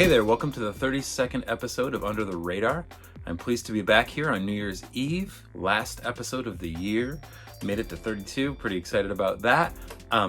Hey there, welcome to the 32nd episode of Under the Radar. I'm pleased to be back here on New Year's Eve, last episode of the year. Made it to 32, pretty excited about that.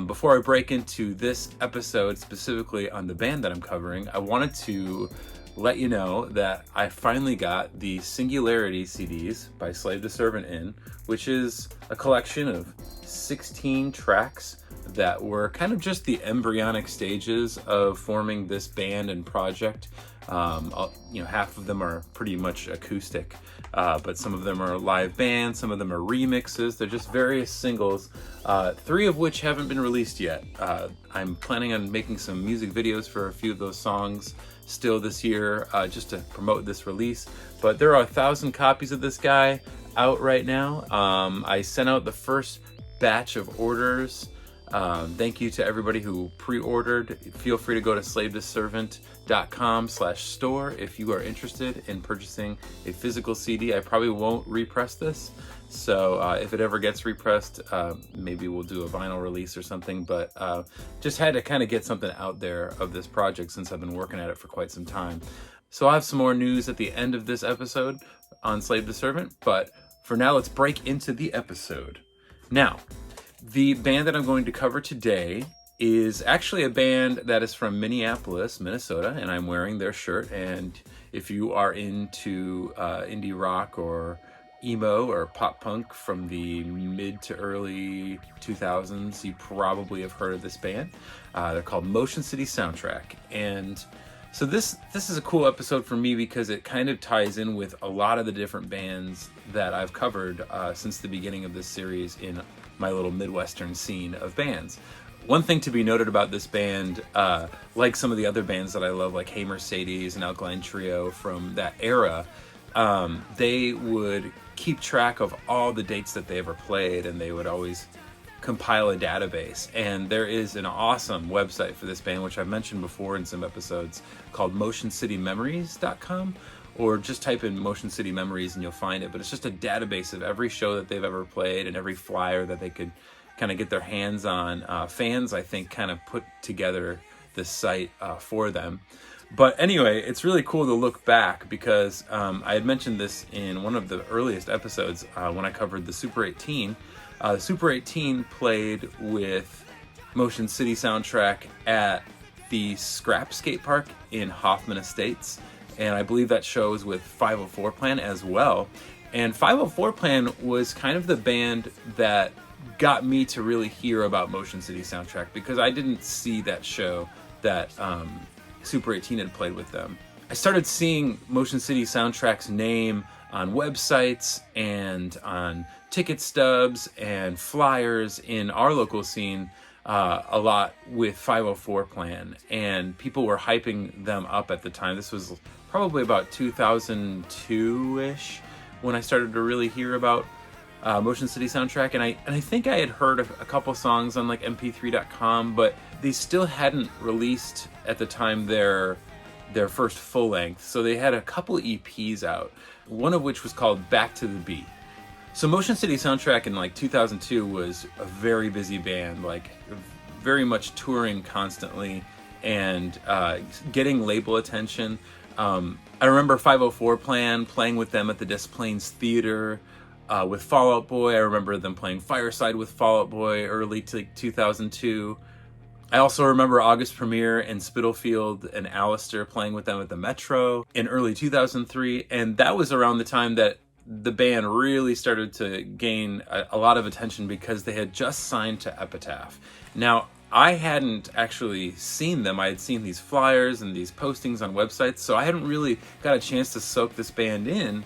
Before I break into this episode specifically on the band that I'm covering, I wanted to let you know that I finally got the Singularity CDs by Slave to Servant in, which is a collection of 16 tracks that were kind of just the embryonic stages of forming this band and project. Half of them are pretty much acoustic, but some of them are live bands, some of them are remixes. They're just various singles, 3 of which haven't been released yet. I'm planning on making some music videos for a few of those songs still this year, just to promote this release. But there are 1,000 copies of this guy out right now. I sent out the first batch of orders. Thank you to everybody who pre-ordered. Feel free to go to slavetoservant.com/store if you are interested in purchasing a physical CD. I probably won't repress this, so if it ever gets repressed, maybe we'll do a vinyl release or something, but just had to kind of get something out there of this project since I've been working at it for quite some time. So I'll have some more news at the end of this episode on Slave to Servant, but for now, let's break into the episode. Now, the band that I'm going to cover today is actually a band that is from Minneapolis, Minnesota, and I'm wearing their shirt. And if you are into indie rock or emo or pop punk from the mid to early 2000s, you probably have heard of this band. They're called Motion City Soundtrack. And so this is a cool episode for me because it kind of ties in with a lot of the different bands that I've covered since the beginning of this series in my little Midwestern scene of bands. One thing to be noted about this band, like some of the other bands that I love, like Hey Mercedes and Alkaline Trio from that era, they would keep track of all the dates that they ever played, and they would always compile a database. And there is an awesome website for this band, which I've mentioned before in some episodes, called motioncitymemories.com, or just type in Motion City Memories and you'll find it. But it's just a database of every show that they've ever played and every flyer that they could kind of get their hands on. Fans, I think, kind of put together this site for them. But anyway, it's really cool to look back because I had mentioned this in one of the earliest episodes when I covered the Super 18. The Super 18 played with Motion City Soundtrack at the Scrap Skate Park in Hoffman Estates. And I believe that show was with 504 Plan as well. And 504 Plan was kind of the band that got me to really hear about Motion City Soundtrack because I didn't see that show that Super 18 had played with them. I started seeing Motion City Soundtrack's name on websites and on ticket stubs and flyers in our local scene a lot with 504 Plan, and people were hyping them up at the time. This was probably about 2002-ish when I started to really hear about Motion City Soundtrack, and I think I had heard a couple songs on like mp3.com, but they still hadn't released at the time their first full length. So they had a couple EPs out, one of which was called Back to the Beat. So Motion City Soundtrack in like 2002 was a very busy band, like very much touring constantly and getting label attention. I remember 504 Plan playing with them at the Des Plaines Theater with Fall Out Boy. I remember them playing Fireside with Fall Out Boy early to 2002. I also remember August Premier and Spitalfield and Alistair playing with them at the Metro in early 2003. And that was around the time that the band really started to gain a lot of attention because they had just signed to Epitaph. Now, I hadn't actually seen them. I had seen these flyers and these postings on websites, so I hadn't really got a chance to soak this band in.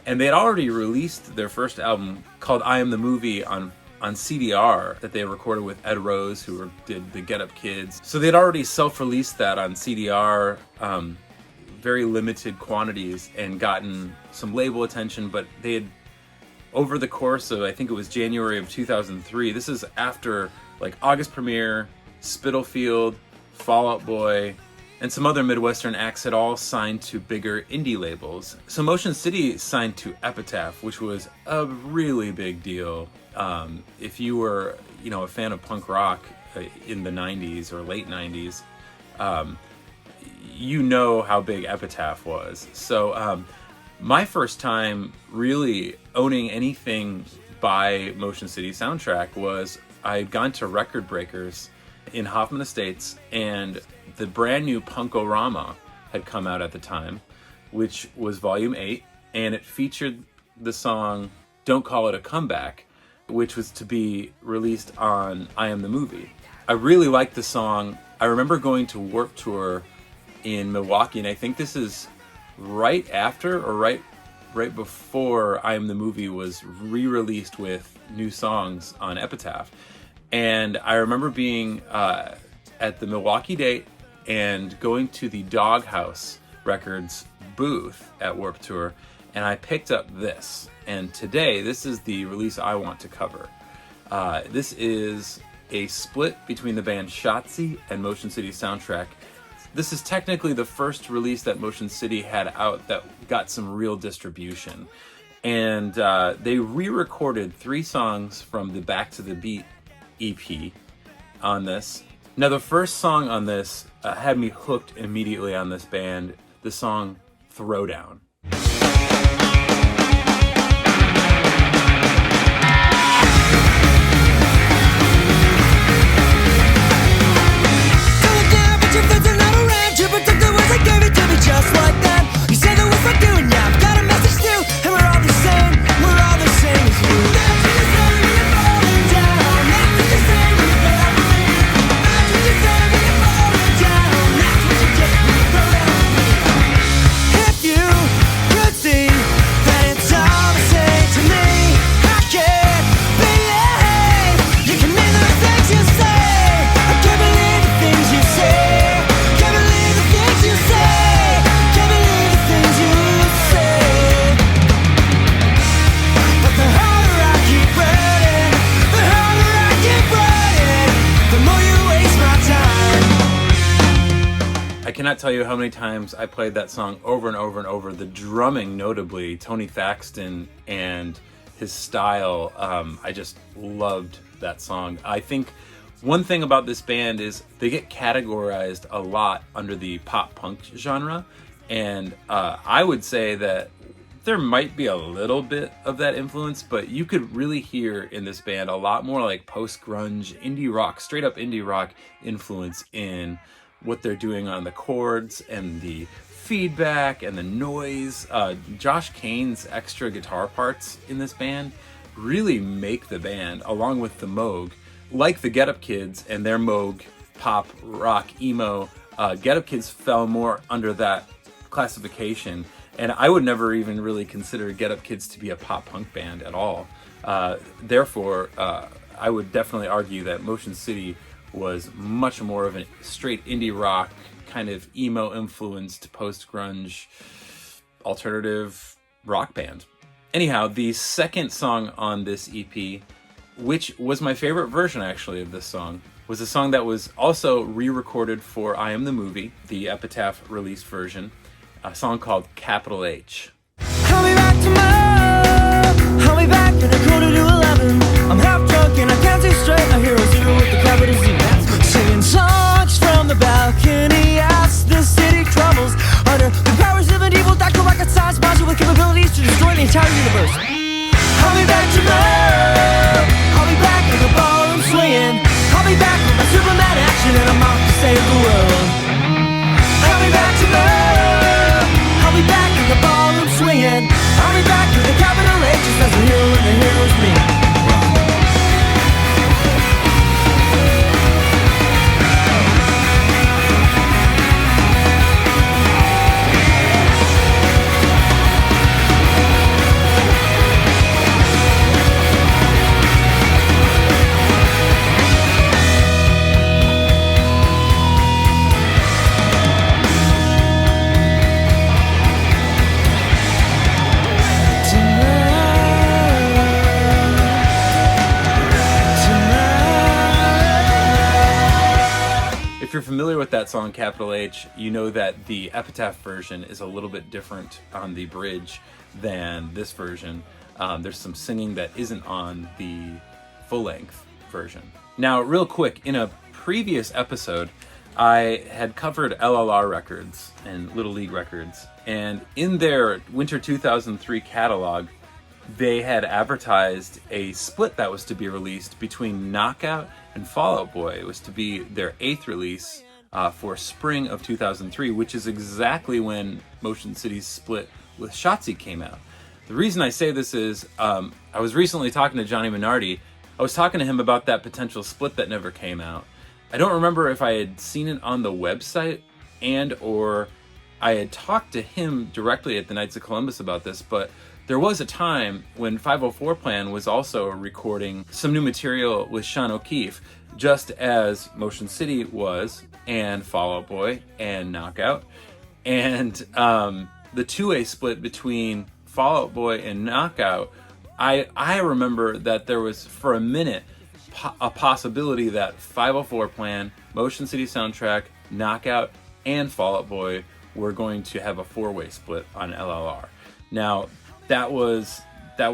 And they had already released their first album called I Am the Movie on CDR that they recorded with Ed Rose, who did the Get Up Kids. So they'd already self-released that on CDR, very limited quantities, and gotten some label attention, but they had, over the course of, I think it was January of 2003, this is after like August Premier, Spitalfield, Fall Out Boy, and some other Midwestern acts had all signed to bigger indie labels. So Motion City signed to Epitaph, which was a really big deal. If you were, a fan of punk rock in the 90s or late 90s, you know how big Epitaph was. So my first time really owning anything by Motion City Soundtrack was I'd gone to Record Breakers in Hoffman Estates, and the brand new Punk-O-Rama had come out at the time, which was Volume 8, and it featured the song Don't Call It a Comeback, which was to be released on I Am the Movie. I really liked the song. I remember going to Warped Tour in Milwaukee, and I think this is right after or right before I Am the Movie was re-released with new songs on Epitaph. And I remember being at the Milwaukee date and going to the Doghouse Records booth at Warped Tour, and I picked up this. And today, this is the release I want to cover. This is a split between the band Schatzi and Motion City Soundtrack. This is technically the first release that Motion City had out that got some real distribution. And they re-recorded 3 songs from the Back to the Beat EP on this. Now, the first song on this had me hooked immediately on this band, the song Throwdown. Just like that, you say the words I'm doing, yeah, I've got a message too, and we're all the same as you. That's what you say when you're falling down, that's what you say when you're falling down, that's what you say when you're falling down, that's what you get when you throw down. If you could see that it's all the same to me, I can't believe you can mean the things you say, I can't believe the things you say, can't believe the things you say. I cannot tell you how many times I played that song over and over and over. The drumming, notably, Tony Thaxton and his style, I just loved that song. I think one thing about this band is they get categorized a lot under the pop punk genre, and I would say that there might be a little bit of that influence, but you could really hear in this band a lot more like post-grunge, indie rock, straight up indie rock influence in what they're doing on the chords and the feedback and the noise. Josh Kane's extra guitar parts in this band really make the band, along with the Moog. Like the Get Up Kids and their Moog pop, rock, emo, Get Up Kids fell more under that classification, and I would never even really consider Get Up Kids to be a pop punk band at all. Therefore, I would definitely argue that Motion City was much more of a straight indie rock, kind of emo influenced post-grunge alternative rock band. Anyhow, the second song on this EP, which was my favorite version actually of this song, was a song that was also re-recorded for I Am the Movie, the Epitaph released version, a song called Capital H. Call me back tomorrow, call me back at 11:15. I'm half drunk and I can't see straight. I hear a zero with the capital Z. Singing songs from the balcony as the city crumbles under the powers of an evil doctor rocket science module with capabilities to destroy the entire universe. Call me back tomorrow, call me back in the ballroom swinging, call me back with my Superman action and I'm off to save the world. Call me back tomorrow, call me back in the ballroom swinging, call me back with the capital H just as a hero and the hero's me. If you're familiar with that song, Capital H, you know that the Epitaph version is a little bit different on the bridge than this version. There's some singing that isn't on the full-length version. Now, real quick, in a previous episode, I had covered LLR Records and Little League Records, and in their Winter 2003 catalog, they had advertised a split that was to be released between Knockout and Fall Out Boy. It was to be their 8th release for spring of 2003, which is exactly when Motion City's split with Schatzi came out. The reason I say this is I was recently talking to Johnny Minardi. I was talking to him about that potential split that never came out. I don't remember if I had seen it on the website and or I had talked to him directly at the Knights of Columbus about this, but there was a time when 504 Plan was also recording some new material with Sean O'Keefe, just as Motion City was, and Fall Out Boy, and Knockout. And the two-way split between Fall Out Boy and Knockout, I remember that there was, for a minute, a possibility that 504 Plan, Motion City Soundtrack, Knockout, and Fall Out Boy were going to have a 4-way split on LLR. Now, that was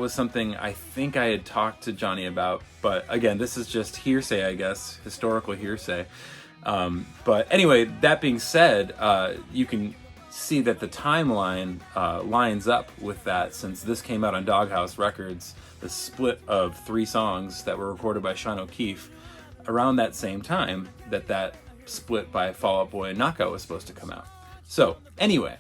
something I think I had talked to Johnny about, but again, this is just hearsay, I guess, historical hearsay. But anyway, that being said, you can see that the timeline lines up with that, since this came out on Doghouse Records, the split of 3 songs that were recorded by Sean O'Keefe around that same time that split by Fall Out Boy and Knockout was supposed to come out. So anyway,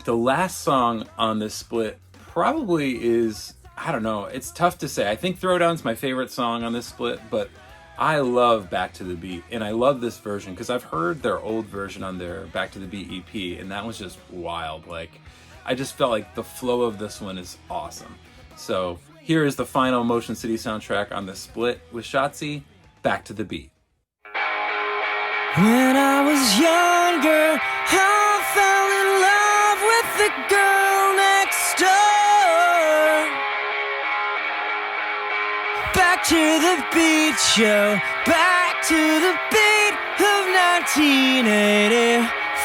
the last song on this split probably is, I don't know, it's tough to say. I think Throwdown's my favorite song on this split, but I love Back to the Beat, and I love this version because I've heard their old version on their Back to the Beat EP, and that was just wild. Like, I just felt like the flow of this one is awesome. So here is the final Motion City soundtrack on the split with Schatzi, Back to the Beat. When I was younger, I fell in love with the girl next door. Back to the beat show, back to the beat of 1984.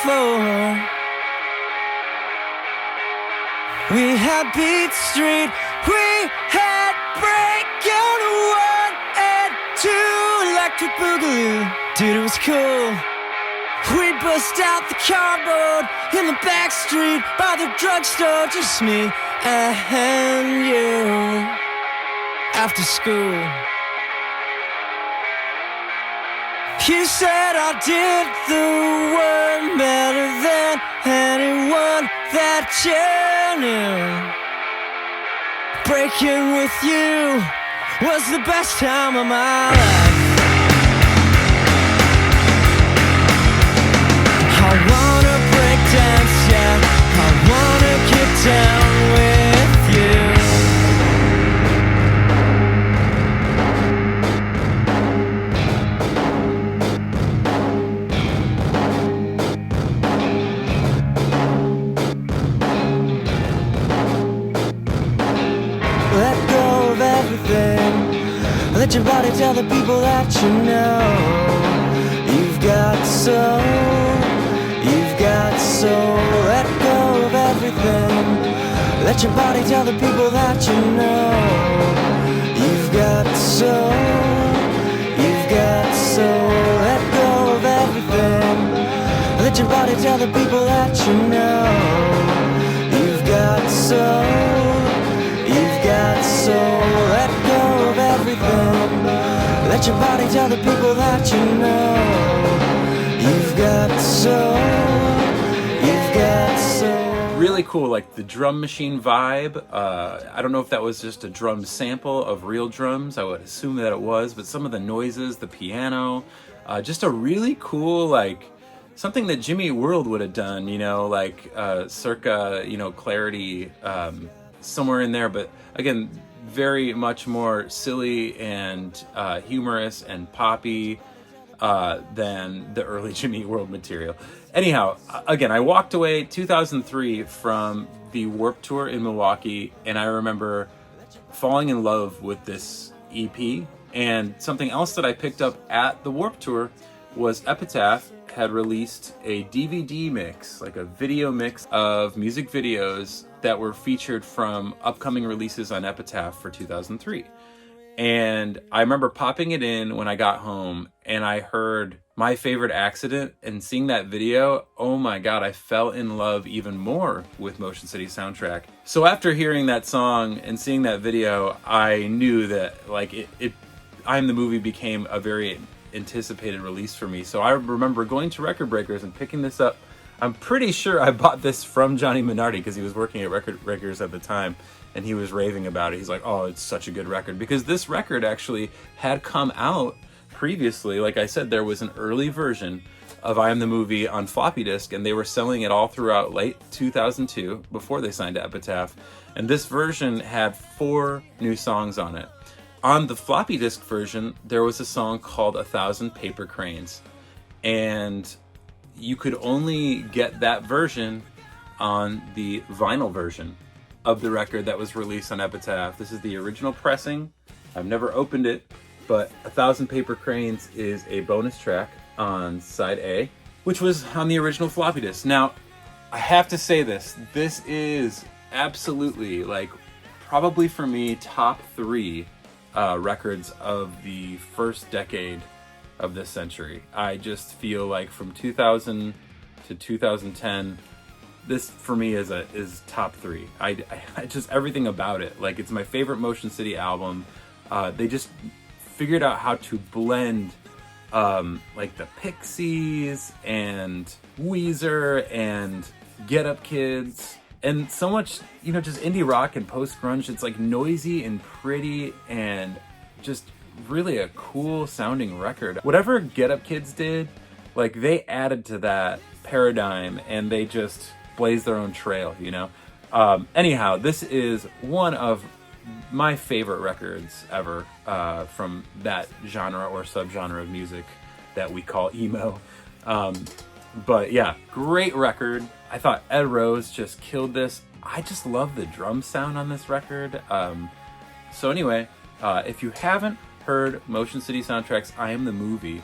We had Beat Street, we had Breakin' 1 and 2, Electric Boogaloo, dude, it was cool. We bust out the cardboard in the back street by the drugstore, just me and you. After school, you said I did the work better than anyone that you knew. Breaking with you was the best time of my life. I wanna break dance, yeah, I wanna get down with you. Let go of everything, let your body tell the people that you know. You've got soul, let go of everything, let your body tell the people that you know. You've got soul, let go of everything, let your body tell the people that you know. You've got soul, let go of everything, let your body tell the people that you know. You've got soul. Really cool, like the drum machine vibe. I don't know if that was just a drum sample of real drums. I would assume that it was, but some of the noises, the piano, just a really cool, like something that Jimmy World would have done, you know, like circa, you know, Clarity, somewhere in there. But again, very much more silly and humorous and poppy than the early Jimmy World material. Anyhow, again, I walked away 2003 from the Warped Tour in Milwaukee, and I remember falling in love with this EP. And something else that I picked up at the Warped Tour was Epitaph had released a DVD mix, like a video mix of music videos that were featured from upcoming releases on Epitaph for 2003. And I remember popping it in when I got home, and I heard My Favorite Accident, and seeing that video, oh my God, I fell in love even more with Motion City Soundtrack. So after hearing that song and seeing that video, I knew that like I Am the Movie became a very anticipated release for me. So I remember going to Record Breakers and picking this up. I'm pretty sure I bought this from Johnny Minardi because he was working at Record Breakers at the time, and he was raving about it. He's like, oh, it's such a good record, because this record actually had come out previously. Like I said, there was an early version of I Am the Movie on floppy disk, and they were selling it all throughout late 2002 before they signed to Epitaph. And this version had 4 new songs on it. On the floppy disk version, there was a song called 1,000 Paper Cranes, and you could only get that version on the vinyl version of the record that was released on Epitaph. This is the original pressing. I've never opened it, but 1,000 Paper Cranes is a bonus track on side A, which was on the original floppy disk. Now, I have to say this is absolutely, like, probably for me, top 3 records of the first decade of this century. I just feel like from 2000 to 2010, this for me is top 3. I just, everything about it, like, it's my favorite Motion City album. They just figured out how to blend like the Pixies and Weezer and Get Up Kids and so much, you know, just indie rock and post grunge. It's like noisy and pretty and just really a cool sounding record. Whatever Get Up Kids did, like, they added to that paradigm and they just blazed their own trail, you know. Anyhow, this is one of my favorite records ever from that genre or subgenre of music that we call emo. But yeah, great record. I thought Ed Rose just killed this. I just love the drum sound on this record. So anyway, if you haven't heard Motion City Soundtrack's I Am the Movie,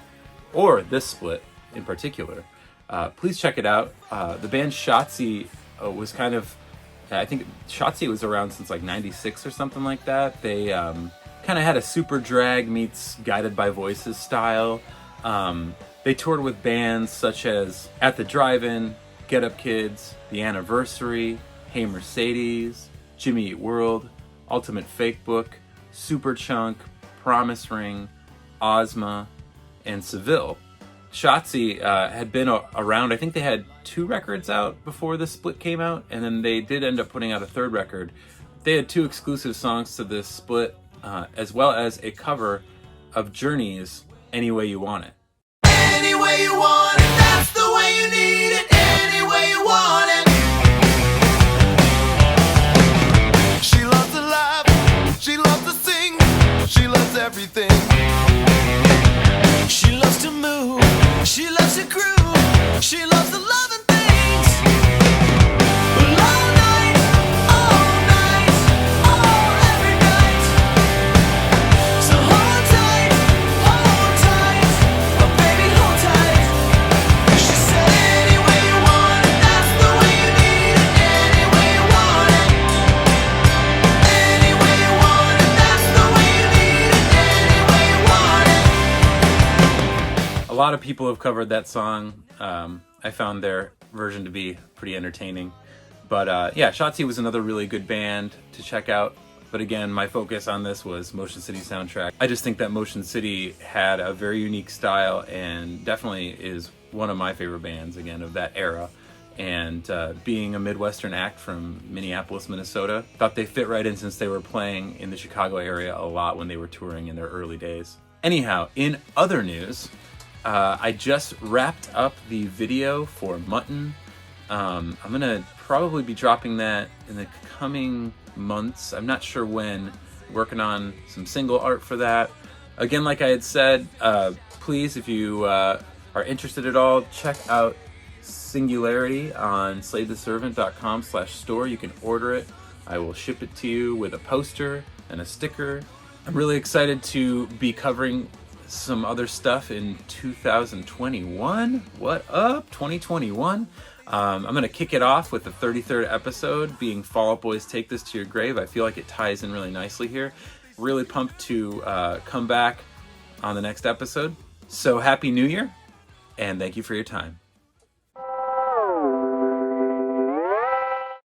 or this split in particular, please check it out. The band Schatzi was kind of, I think Schatzi was around since like 96 or something like that. They kind of had a super drag meets Guided by Voices style. They toured with bands such as At the Drive-In, Get Up Kids, The Anniversary, Hey Mercedes, Jimmy Eat World, Ultimate Fake Book, Superchunk, Promise Ring, Ozma, and Seville. Schatzi had been around. I think they had 2 records out before the split came out, and then they did end up putting out a 3rd record. They had 2 exclusive songs to this split, as well as a cover of Journey's Any Way You Want It. Any way you want it, that's the way you need it. Any way you want it. She loves to laugh, she loves to sing, she loves everything. She loves to move, she loves to groove, she loves the loving things. All night, every night. So hold tight, oh baby, hold tight. She said any way you want it, that's the way you need it. Any way you want it. Any way you want it, that's the way you need it. Any way you want it. A lot of people have covered that song. I found their version to be pretty entertaining. But yeah, Schatzi was another really good band to check out. But again, my focus on this was Motion City Soundtrack. I just think that Motion City had a very unique style and definitely is one of my favorite bands, again, of that era. And being a Midwestern act from Minneapolis, Minnesota, thought they fit right in since they were playing in the Chicago area a lot when they were touring in their early days. Anyhow, in other news, I just wrapped up the video for Mutton. I'm gonna probably be dropping that in the coming months. I'm not sure when. Working on some single art for that. Again, like I had said, please, if you are interested at all, check out Singularity on slavetheservant.com/store. You can order it. I will ship it to you with a poster and a sticker. I'm really excited to be covering some other stuff in 2021. What up, 2021? I'm going to kick it off with the 33rd episode being Fall Out Boy's Take This to Your Grave. I feel like it ties in really nicely here. really pumped to come back on the next episode. So happy New Year, and thank you for your time.